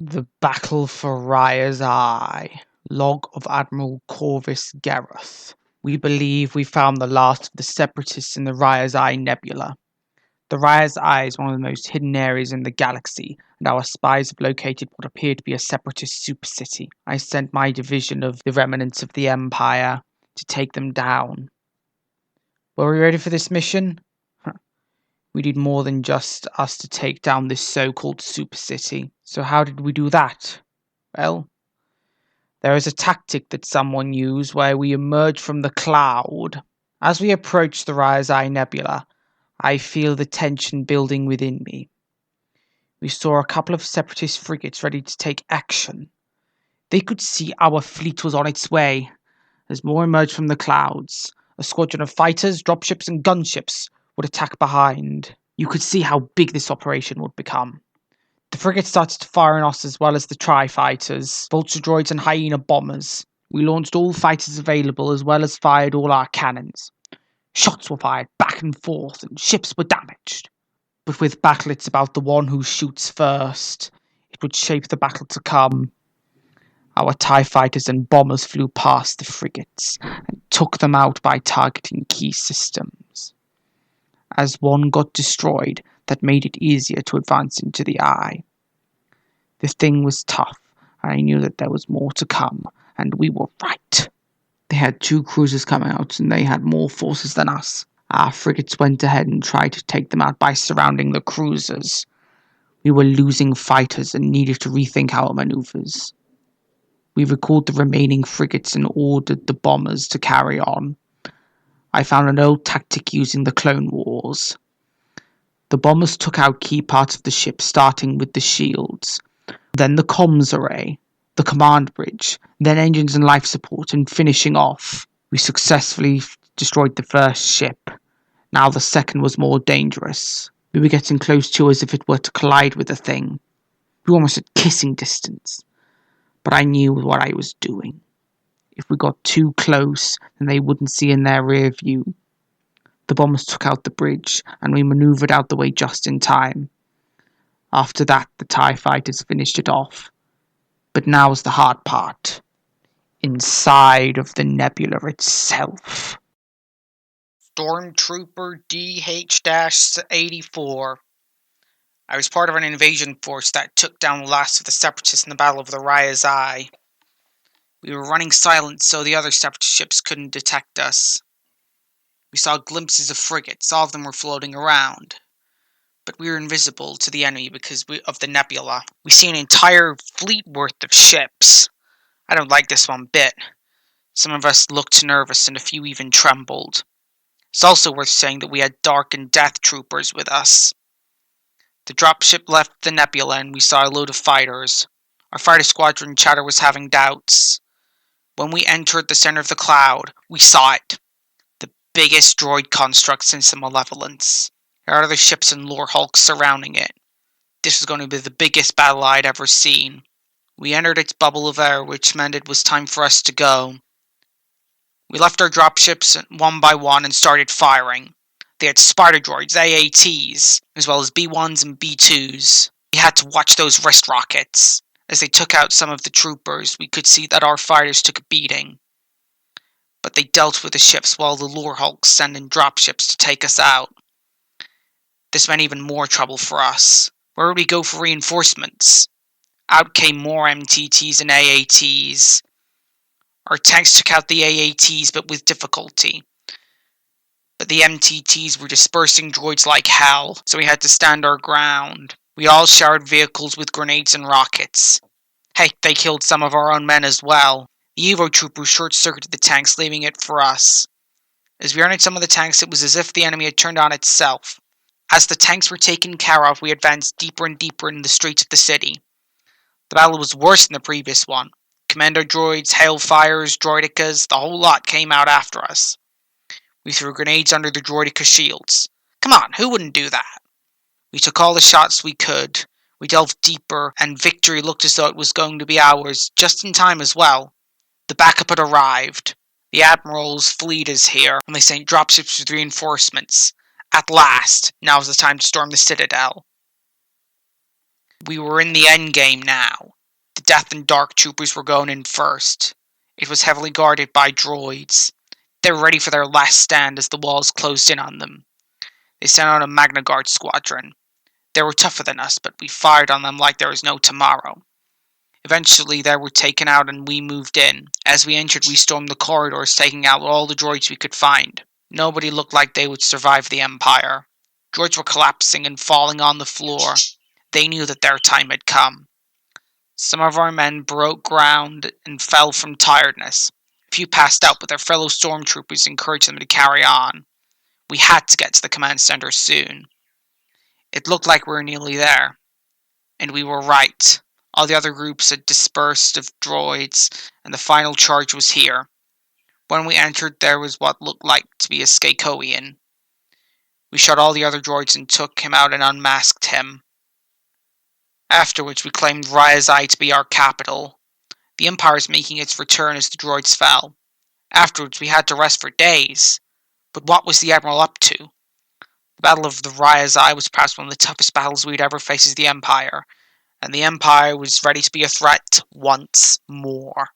The Battle for Raya's Eye. Log of Admiral Corvus Gareth. We believe we found the last of the Separatists in the Raya's Eye Nebula. The Raya's Eye is one of the most hidden areas in the galaxy, and our spies have located what appeared to be a Separatist supercity. I sent my division of the Remnants of the Empire to take them down. Were we ready for this mission? We need more than just us to take down this so-called supercity. So how did we do that? Well, there is a tactic that someone used where we emerge from the cloud. As we approach the Raya's Eye Nebula, I feel the tension building within me. We saw a couple of Separatist frigates ready to take action. They could see our fleet was on its way. As more emerged from the clouds, a squadron of fighters, dropships, and gunships would attack behind. You could see how big this operation would become. The frigates started to fire on us as well as the tri-fighters, vulture droids, and hyena bombers. We launched all fighters available as well as fired all our cannons. Shots were fired back and forth and ships were damaged. But with battle, it's about the one who shoots first. It would shape the battle to come. Our TIE fighters and bombers flew past the frigates and took them out by targeting key systems. As one got destroyed, that made it easier to advance into the eye. The thing was tough, and I knew that there was more to come, and we were right. They had 2 cruisers coming out, and they had more forces than us. Our frigates went ahead and tried to take them out by surrounding the cruisers. We were losing fighters and needed to rethink our maneuvers. We recalled the remaining frigates and ordered the bombers to carry on. I found an old tactic using the Clone Wars. The bombers took out key parts of the ship, starting with the shields, then the comms array, the command bridge, then engines and life support, and finishing off. We successfully destroyed the first ship. Now the second was more dangerous. We were getting close to as if it were to collide with the thing. We were almost at kissing distance. But I knew what I was doing. If we got too close, then they wouldn't see in their rear view. The bombers took out the bridge, and we maneuvered out the way just in time. After that, the TIE fighters finished it off. But now's the hard part. Inside of the nebula itself. Stormtrooper DH-84. I was part of an invasion force that took down the last of the Separatists in the Battle of the Raya's Eye. We were running silent so the other Separatist ships couldn't detect us. We saw glimpses of frigates, all of them were floating around. But we were invisible to the enemy because of the nebula. We see an entire fleet worth of ships. I don't like this one bit. Some of us looked nervous and a few even trembled. It's also worth saying that we had Dark and Death troopers with us. The dropship left the nebula and we saw a load of fighters. Our fighter squadron chatter was having doubts. When we entered the center of the cloud, we saw it. The biggest droid construct since the Malevolence. There are other ships and lore hulks surrounding it. This was going to be the biggest battle I'd ever seen. We entered its bubble of air, which meant it was time for us to go. We left our dropships one by one and started firing. They had spider droids, AATs, as well as B1s and B2s. We had to watch those wrist rockets. As they took out some of the troopers, we could see that our fighters took a beating. But they dealt with the ships while the lore hulks sent in dropships to take us out. This meant even more trouble for us. Where would we go for reinforcements? Out came more MTTs and AATs. Our tanks took out the AATs, but with difficulty. But the MTTs were dispersing droids like hell, so we had to stand our ground. We all showered vehicles with grenades and rockets. Hey, they killed some of our own men as well. The Evo troopers short-circuited the tanks, leaving it for us. As we entered some of the tanks, it was as if the enemy had turned on itself. As the tanks were taken care of, we advanced deeper and deeper in the streets of the city. The battle was worse than the previous one. Commando droids, hailfires, droidicas, the whole lot came out after us. We threw grenades under the droidica shields. Come on, who wouldn't do that? We took all the shots we could. We delved deeper, and victory looked as though it was going to be ours, just in time as well. The backup had arrived. The Admiral's fleet is here, and they sent dropships with reinforcements. At last, now is the time to storm the Citadel. We were in the endgame now. The Death and Dark Troopers were going in first. It was heavily guarded by droids. They were ready for their last stand as the walls closed in on them. They sent out a Magna Guard squadron. They were tougher than us, but we fired on them like there was no tomorrow. Eventually, they were taken out and we moved in. As we entered, we stormed the corridors, taking out all the droids we could find. Nobody looked like they would survive the Empire. Droids were collapsing and falling on the floor. They knew that their time had come. Some of our men broke ground and fell from tiredness. A few passed out, but their fellow stormtroopers encouraged them to carry on. We had to get to the command center soon. It looked like we were nearly there. And we were right. All the other groups had dispersed of droids, and the final charge was here. When we entered, there was what looked like to be a Skakoian. We shot all the other droids and took him out and unmasked him. Afterwards, we claimed Raya's Eye to be our capital. The Empire is making its return as the droids fell. Afterwards, we had to rest for days. But what was the Admiral up to? The Battle of the Raya's Eye was perhaps one of the toughest battles we'd ever faced as the Empire, and the Empire was ready to be a threat once more.